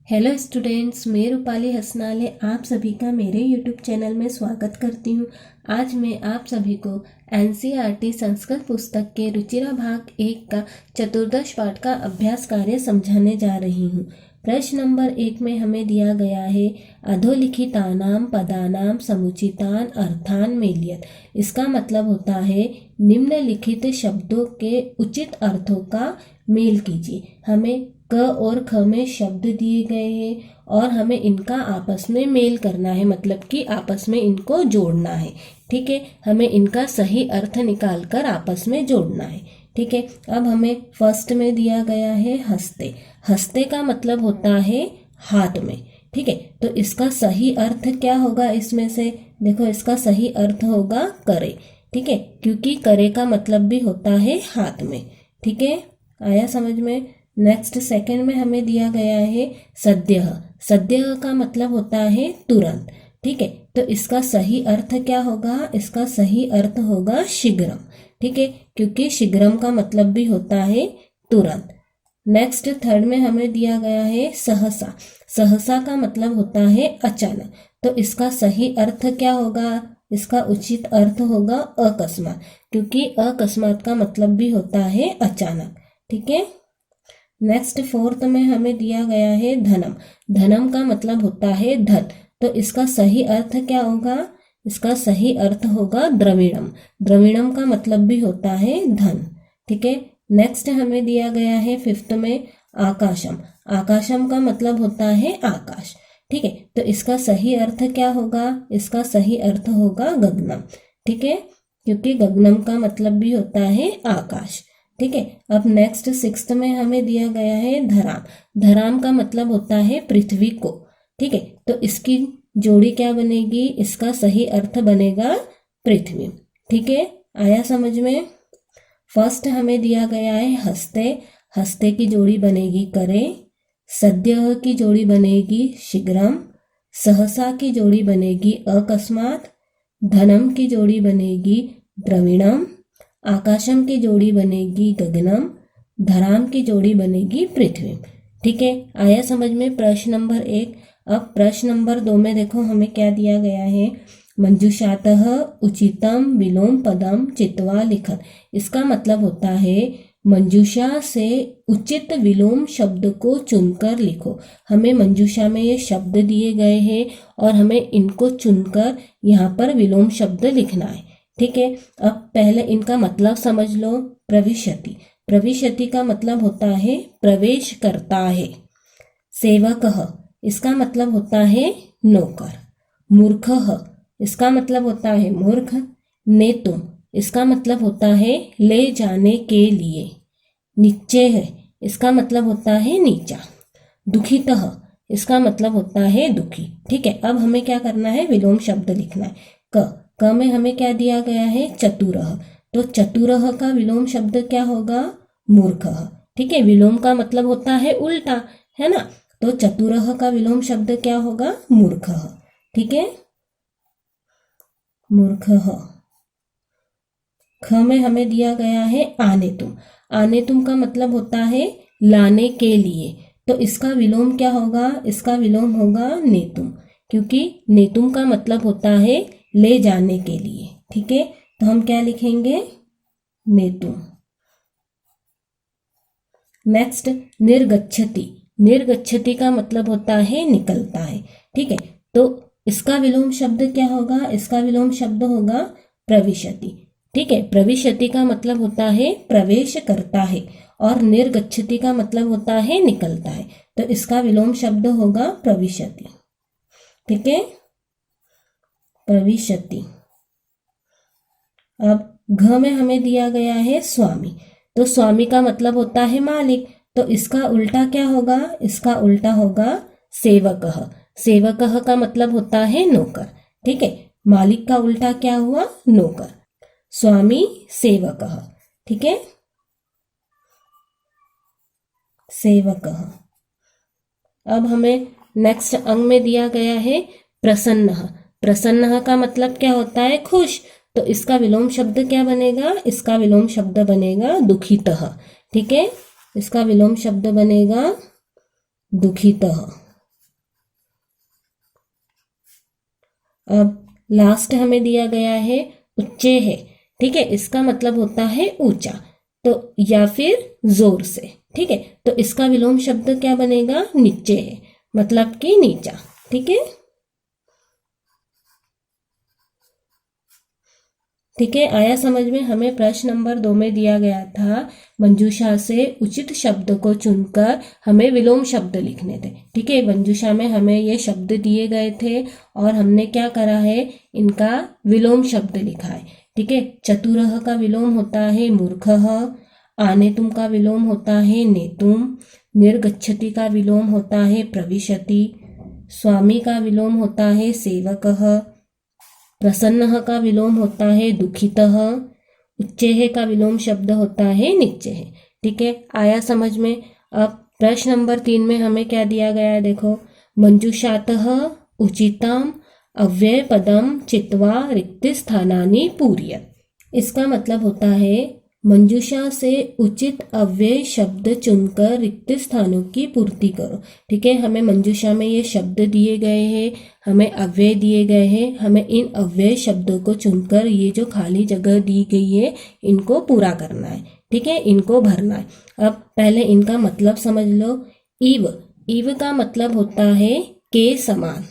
Hello students, मैं रूपाली हसनाले आप सभी का मेरे यूट्यूब चैनल में स्वागत करती हूँ। आज मैं आप सभी को एनसीईआरटी संस्कृत पुस्तक के रुचिरा भाग 1 का चतुर्दश पाठ का अभ्यास कार्य समझाने जा रही हूँ। प्रश्न नंबर 1 में हमें दिया गया है अधोलिखितानां पदानां समुचितान अर्थान मेलयत। इसका मतलब होता है निम्नलिखित शब्दों के उचित अर्थों का मेल कीजिए। हमें क और ख में शब्द दिए गए हैं और हमें इनका आपस में मेल करना है, मतलब कि आपस में इनको जोड़ना है। ठीक है, हमें इनका सही अर्थ निकाल कर आपस में जोड़ना है। ठीक है, अब हमें फर्स्ट में दिया गया है हंसते। हंसते का मतलब होता है हाथ में। ठीक है, तो इसका सही अर्थ क्या होगा? इसमें से देखो, इसका सही अर्थ होगा करे। ठीक है, क्योंकि करे का मतलब भी होता है हाथ में। ठीक है, आया समझ में? नेक्स्ट सेकंड में हमें दिया गया है सद्यः। सद्यः का मतलब होता है तुरंत। ठीक है, तो इसका सही अर्थ क्या होगा? इसका सही अर्थ होगा शीघ्रम। ठीक है, क्योंकि शीघ्रम का मतलब भी होता है तुरंत। नेक्स्ट थर्ड में हमें दिया गया है सहसा। सहसा का मतलब होता है अचानक, तो इसका सही अर्थ क्या होगा? इसका उचित अर्थ होगा अकस्मात, क्योंकि अकस्मात का मतलब भी होता है अचानक। ठीक है, नेक्स्ट फोर्थ में हमें दिया गया है धनम। धनम का मतलब होता है धन, तो इसका सही अर्थ क्या होगा? इसका सही अर्थ होगा द्रविणम। द्रविणम का मतलब भी होता है धन। ठीक है, नेक्स्ट हमें दिया गया है फिफ्थ में आकाशम। आकाशम का मतलब होता है आकाश। ठीक है, तो इसका सही अर्थ क्या होगा? इसका सही अर्थ होगा गगनम। ठीक है, क्योंकि गगनम का मतलब भी होता है आकाश। ठीक है, अब नेक्स्ट सिक्स्थ में हमें दिया गया है धराम। धराम का मतलब होता है पृथ्वी को। ठीक है, तो इसकी जोड़ी क्या बनेगी? इसका सही अर्थ बनेगा पृथ्वी। ठीक है, आया समझ में? फर्स्ट हमें दिया गया है हंसते। हंसते की जोड़ी बनेगी करे। सद्यः की जोड़ी बनेगी शीघ्रम। सहसा की जोड़ी बनेगी अकस्मात। धनम की जोड़ी बनेगी द्रविणम। आकाशम की जोड़ी बनेगी गगनम। धराम की जोड़ी बनेगी पृथ्वी। ठीक है, आया समझ में प्रश्न नंबर 1। अब प्रश्न नंबर 2 में देखो हमें क्या दिया गया है। मंजूषातः उचितम विलोम पदम चित्वा लिखत। इसका मतलब होता है मंजूषा से उचित विलोम शब्द को चुनकर लिखो। हमें मंजूषा में ये शब्द दिए गए हैं और हमें इनको चुनकर यहाँ पर विलोम शब्द लिखना है। ठीक है, अब पहले इनका मतलब समझ लो। प्रविशति। प्रविशति का मतलब होता है प्रवेश करता है। सेवकः, इसका मतलब होता है नौकर। मूर्खः, इसका मतलब होता है मूर्ख। नेतुम, इसका मतलब होता है ले जाने के लिए। निश्चयः, इसका मतलब होता है नीचा। दुखितः, इसका मतलब होता है दुखी। ठीक है, अब हमें क्या करना है? विलोम शब्द लिखना है। क में हमें क्या दिया गया है? चतुरः। तो चतुरः का विलोम शब्द क्या होगा? मूर्खः। ठीक है, विलोम का मतलब होता है उल्टा, है ना? तो चतुरः का विलोम शब्द क्या होगा? मूर्खः। ठीक है, मूर्खः। ख में हमें दिया गया है आनेतुम। आनेतुम का मतलब होता है लाने के लिए, तो इसका विलोम क्या होगा? इसका विलोम होगा नेतुम, क्योंकि नेतुम का मतलब होता है ले जाने के लिए। ठीक है, तो हम क्या लिखेंगे? नेतुम। नेक्स्ट निर्गच्छति। निर्गच्छति का मतलब होता है निकलता है। ठीक है, तो इसका विलोम शब्द क्या होगा? इसका विलोम शब्द होगा प्रविशति। ठीक है, प्रविशति का मतलब होता है प्रवेश करता है और निर्गच्छति का मतलब होता है निकलता है, तो इसका विलोम शब्द होगा प्रविशति। ठीक है, प्रविशति। अब घ में हमें दिया गया है स्वामी। तो स्वामी का मतलब होता है मालिक, तो इसका उल्टा क्या होगा? इसका उल्टा होगा सेवकः। सेवकः का मतलब होता है नौकर। ठीक है, मालिक का उल्टा क्या हुआ? नौकर। स्वामी सेवकः। ठीक है, सेवकः। अब हमें नेक्स्ट अंग में दिया गया है प्रसन्नः। प्रसन्नः का मतलब क्या होता है? खुश, तो इसका विलोम शब्द क्या बनेगा? इसका विलोम शब्द बनेगा दुखितः। ठीक है, इसका विलोम शब्द बनेगा दुखितः। अब लास्ट हमें दिया गया है उच्चे है, ठीक है, इसका मतलब होता है ऊंचा, तो या फिर जोर से, ठीक है, तो इसका विलोम शब्द क्या बनेगा, नीचे है, मतलब कि नीचा, ठीक है। ठीक है, आया समझ में। हमें प्रश्न नंबर 2 में दिया गया था मंजूषा से उचित शब्द को चुनकर हमें विलोम शब्द लिखने थे, ठीक है। मंजूषा में हमें ये शब्द दिए गए थे और हमने क्या करा है, इनका विलोम शब्द लिखा है, ठीक है। चतुरः का विलोम होता है मूर्खः, आनेतुम का विलोम होता है नेतुम, निर्गच्छति का विलोम होता है प्रविशति, स्वामी का विलोम होता है सेवकः, प्रसन्नः का विलोम होता है दुखितः, उच्चैः का विलोम शब्द होता है निच्चैः, ठीक है। आया समझ में। अब प्रश्न नंबर 3 में हमें क्या दिया गया है, देखो, मंजूषातः उचितम अव्यय पदम चित्वा रिक्त स्थानानि पूर्य। इसका मतलब होता है मंजूषा से उचित अव्यय शब्द चुनकर रिक्त स्थानों की पूर्ति करो, ठीक है। हमें मंजूषा में ये शब्द दिए गए हैं, हमें अव्यय दिए गए हैं, हमें इन अव्यय शब्दों को चुनकर ये जो खाली जगह दी गई है इनको पूरा करना है, ठीक है, इनको भरना है। अब पहले इनका मतलब समझ लो। इव, इव का मतलब होता है के समान,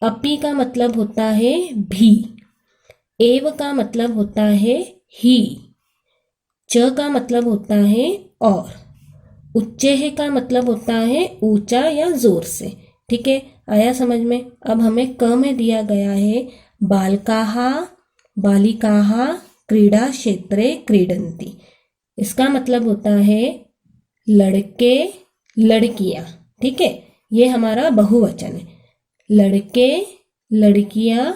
अपि का मतलब होता है भी, एव का मतलब होता है ही, च का मतलब होता है और, उच्चैः का मतलब होता है ऊंचा या जोर से, ठीक है। आया समझ में। अब हमें क में दिया गया है बालकाः बालिकाः क्रीडा क्षेत्रे क्रीडन्ति। इसका मतलब होता है लड़के लड़कियां, ठीक है, ये हमारा बहुवचन है। लड़के लड़कियां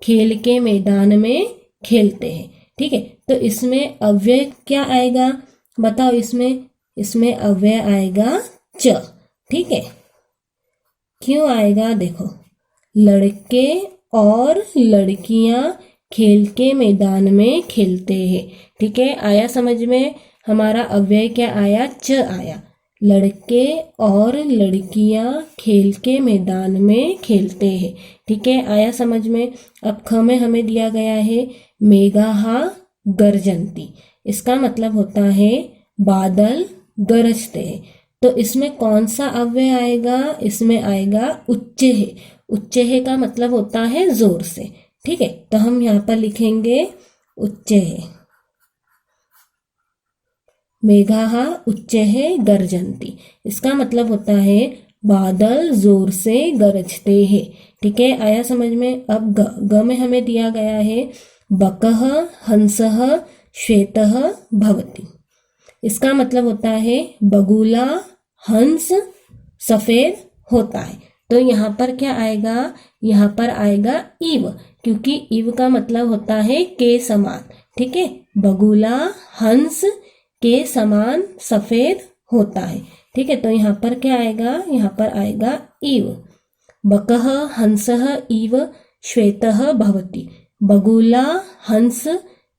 खेल के मैदान में खेलते हैं, ठीक है। तो इसमें अव्यय क्या आएगा, बताओ, इसमें अव्यय आएगा च, ठीक है। क्यों आएगा, देखो, लड़के और लड़कियां खेल के मैदान में खेलते हैं, ठीक है। आया समझ में। हमारा अव्यय क्या आया, च आया, लड़के और लड़कियां खेल के मैदान में खेलते हैं, ठीक है। आया समझ में। अब ख में हमें दिया गया है मेघाः गर्जन्ति। इसका मतलब होता है बादल गरजते हैं, तो इसमें कौन सा अव्यय आएगा, इसमें आएगा उच्चैः। उच्चैः का मतलब होता है जोर से, ठीक है, तो हम यहाँ पर लिखेंगे उच्चैः। मेघाः उच्चैः गर्जन्ति, इसका मतलब होता है बादल जोर से गरजते हैं, ठीक है। आया समझ में। अब ग में हमें दिया गया है बकः हंसः श्वेतः भवति। इसका मतलब होता है बगुला हंस सफेद होता है, तो यहाँ पर क्या आएगा, यहाँ पर आएगा इव, क्योंकि इव का मतलब होता है के समान, ठीक है। बगुला हंस के समान सफेद होता है, ठीक है, तो यहाँ पर क्या आएगा, यहाँ पर आएगा इव। बकः हंसः इव श्वेतः भवति। बगुला हंस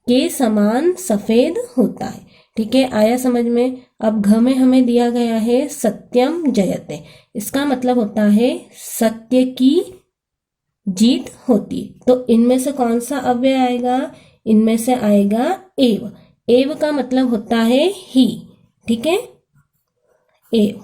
के समान सफेद होता है, ठीक है। आया समझ में। अब घ में हमें दिया गया है सत्यम जयते। इसका मतलब होता है सत्य की जीत होती, तो इनमें से कौन सा अव्यय आएगा, इनमें से आएगा एव। एव का मतलब होता है ही, ठीक है, एव।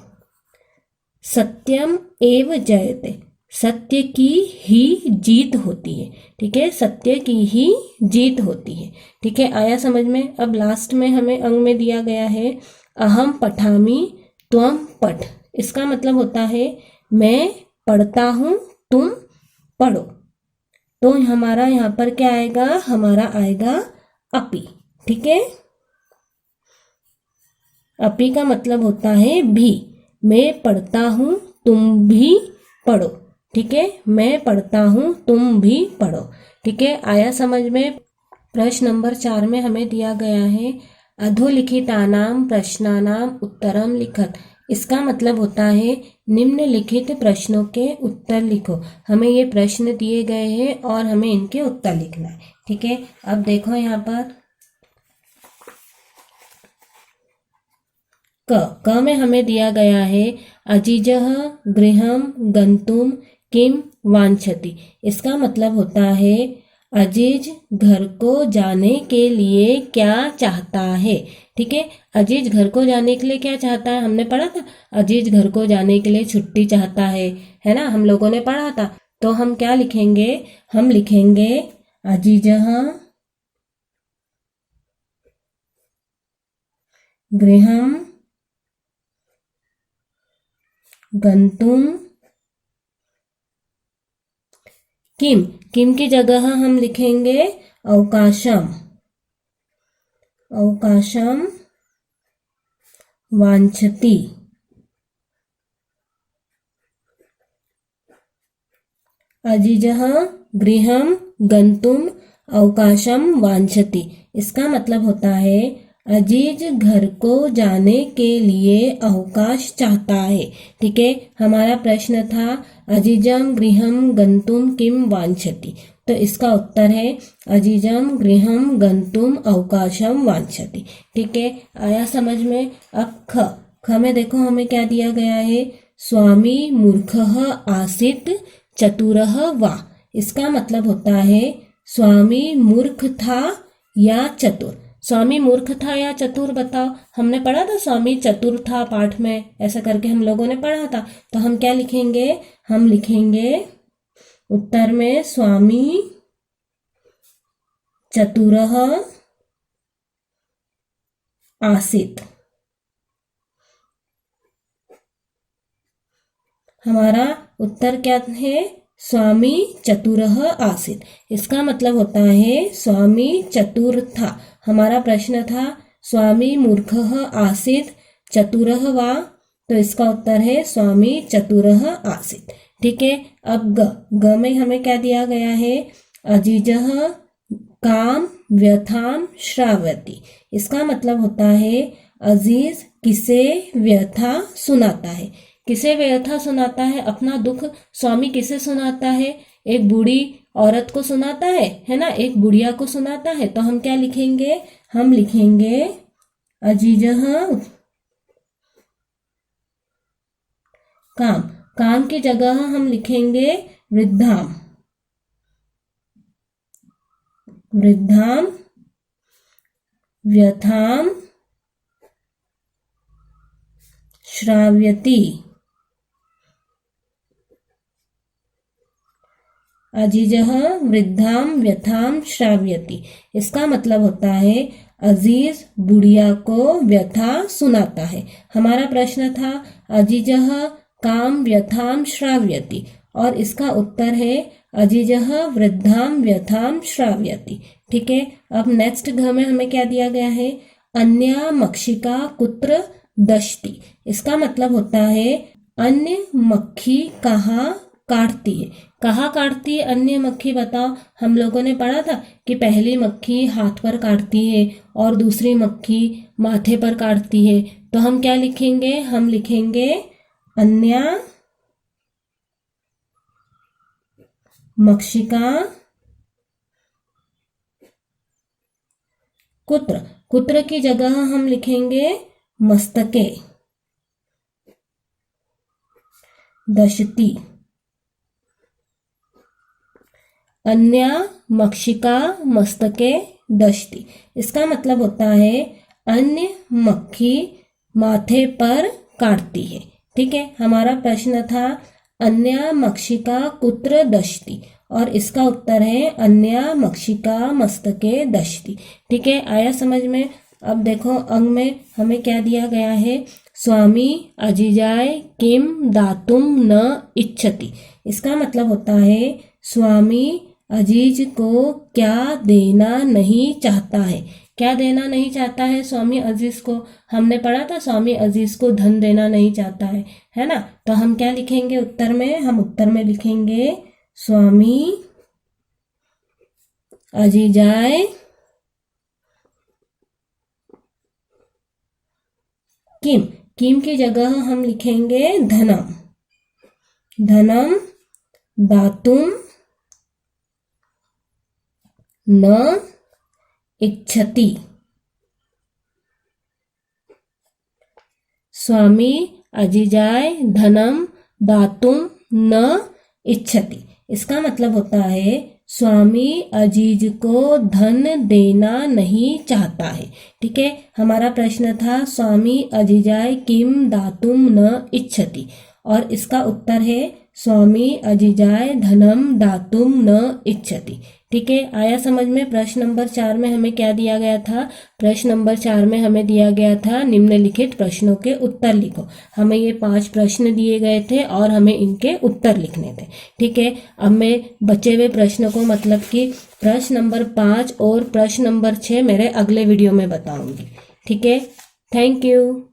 सत्यम एव जयते, सत्य की ही जीत होती है, ठीक है, सत्य की ही जीत होती है, ठीक है। आया समझ में। अब लास्ट में हमें अंग में दिया गया है अहम पठामि त्वम पठ। इसका मतलब होता है मैं पढ़ता हूँ तुम पढ़ो, तो हमारा यहाँ पर क्या आएगा, हमारा आएगा अपि, ठीक है। अपि का मतलब होता है भी, मैं पढ़ता हूँ तुम भी पढ़ो, ठीक है, मैं पढ़ता हूँ तुम भी पढ़ो, ठीक है। आया समझ में। प्रश्न नंबर 4 में हमें दिया गया है अधोलिखितानां प्रश्नानां उत्तरम लिखत। इसका मतलब होता है निम्नलिखित प्रश्नों के उत्तर लिखो। हमें ये प्रश्न दिए गए हैं और हमें इनके उत्तर लिखना है, ठीक है। अब देखो यहाँ पर क में हमें दिया गया है अजिजः गृहं गन्तुं किम वांछति। इसका मतलब होता है अजीज घर को जाने के लिए क्या चाहता है। ठीक है, अजीज घर को जाने के लिए क्या चाहता है, हमने पढ़ा था। अजीज घर को जाने के लिए छुट्टी चाहता है ना, हम लोगों ने पढ़ा था। तो हम क्या लिखेंगे, हम लिखेंगे अजीजः गृहं गंतुम किम। किम की जगह हम लिखेंगे अवकाशम, अवकाशम वांछति। अजीजः गृहं गंतुम अवकाशम वांछति। इसका मतलब होता है अजीज घर को जाने के लिए अवकाश चाहता है। ठीक है, हमारा प्रश्न था अजीजम गृहम गंतुम किम वांछति, तो इसका उत्तर है अजीजम गृहम गंतुम अवकाशम वांछति। ठीक है, आया समझ में। अब ख में देखो हमें क्या दिया गया है, स्वामी मूर्खः आसीत् चतुरः वा। इसका मतलब होता है स्वामी मूर्ख था या चतुर। स्वामी मूर्ख था या चतुर बताओ, हमने पढ़ा था स्वामी चतुर था पाठ में, ऐसा करके हम लोगों ने पढ़ा था। तो हम क्या लिखेंगे, हम लिखेंगे उत्तर में स्वामी चतुरः आसीत्। हमारा उत्तर क्या है, स्वामी चतुरः आसीत्। इसका मतलब होता है स्वामी चतुर था। हमारा प्रश्न था स्वामी मूर्खः आसीत् चतुरः वा, तो इसका उत्तर है स्वामी चतुरः आसीत्। ठीक है, अब ग में हमें क्या दिया गया है, अजीजः काम व्यथाम श्रावयति। इसका मतलब होता है अजीज किसे व्यथा सुनाता है। किसे व्यथा सुनाता है, अपना दुख स्वामी किसे सुनाता है, एक बूढ़ी औरत को सुनाता है ना, एक बुढ़िया को सुनाता है। तो हम क्या लिखेंगे, हम लिखेंगे अजीजः काम। काम की जगह हम लिखेंगे वृद्धाम, वृद्धाम व्यथाम श्राव्यति। अजीजः वृद्धाम व्यथाम श्राव्यति। इसका मतलब होता है अजीज बुढ़िया को व्यथा सुनाता है। हमारा प्रश्न था अजीजः काम व्यथाम श्राव्यति, और इसका उत्तर है अजीजः वृद्धाम व्यथाम श्राव्यति। ठीक है, अब नेक्स्ट घ में हमें क्या दिया गया है, अन्या मक्षिका कुत्र दशति। इसका मतलब होता है अन्य मक्खी कहाँ काटती है। कहाँ काटती है अन्य मक्खी बताओ, हम लोगों ने पढ़ा था कि पहली मक्खी हाथ पर काटती है और दूसरी मक्खी माथे पर काटती है। तो हम क्या लिखेंगे, हम लिखेंगे अन्या मक्षिका कुत्र। कुत्र की जगह हम लिखेंगे मस्तके दशति। अन्या मक्षिका मस्तके दशति। इसका मतलब होता है अन्य मक्खी माथे पर काटती है। ठीक है, हमारा प्रश्न था अन्या मक्षिका कुत्र दशति, और इसका उत्तर है अन्या मक्षिका मस्तके दशति। ठीक है, आया समझ में। अब देखो अंग में हमें क्या दिया गया है, स्वामी अजीजाय किम दातुम न इच्छति। इसका मतलब होता है स्वामी अजीज को क्या देना नहीं चाहता है। क्या देना नहीं चाहता है स्वामी अजीज को, हमने पढ़ा था स्वामी अजीज को धन देना नहीं चाहता है ना। तो हम क्या लिखेंगे उत्तर में, हम उत्तर में लिखेंगे स्वामी अजीजाय किम। किम की जगह हम लिखेंगे धनम, धनम दातुम न इच्छति। स्वामी अजीजाय धनम दातुम न इच्छति। इसका मतलब होता है स्वामी अजीज को धन देना नहीं चाहता है। ठीक है, हमारा प्रश्न था स्वामी अजीजाय किम दातुम न इच्छति, और इसका उत्तर है स्वामी अजीजाय धनम दातुम न इच्छति। ठीक है, आया समझ में। प्रश्न नंबर 4 में हमें क्या दिया गया था? प्रश्न नंबर 4 में हमें दिया गया था निम्नलिखित प्रश्नों के उत्तर लिखो। हमें ये 5 प्रश्न दिए गए थे और हमें इनके उत्तर लिखने थे। ठीक है, अब मैं बचे हुए प्रश्न को, मतलब कि प्रश्न नंबर 5 और प्रश्न नंबर 6 मेरे अगले वीडियो में बताऊंगी। ठीक है, थैंक यू।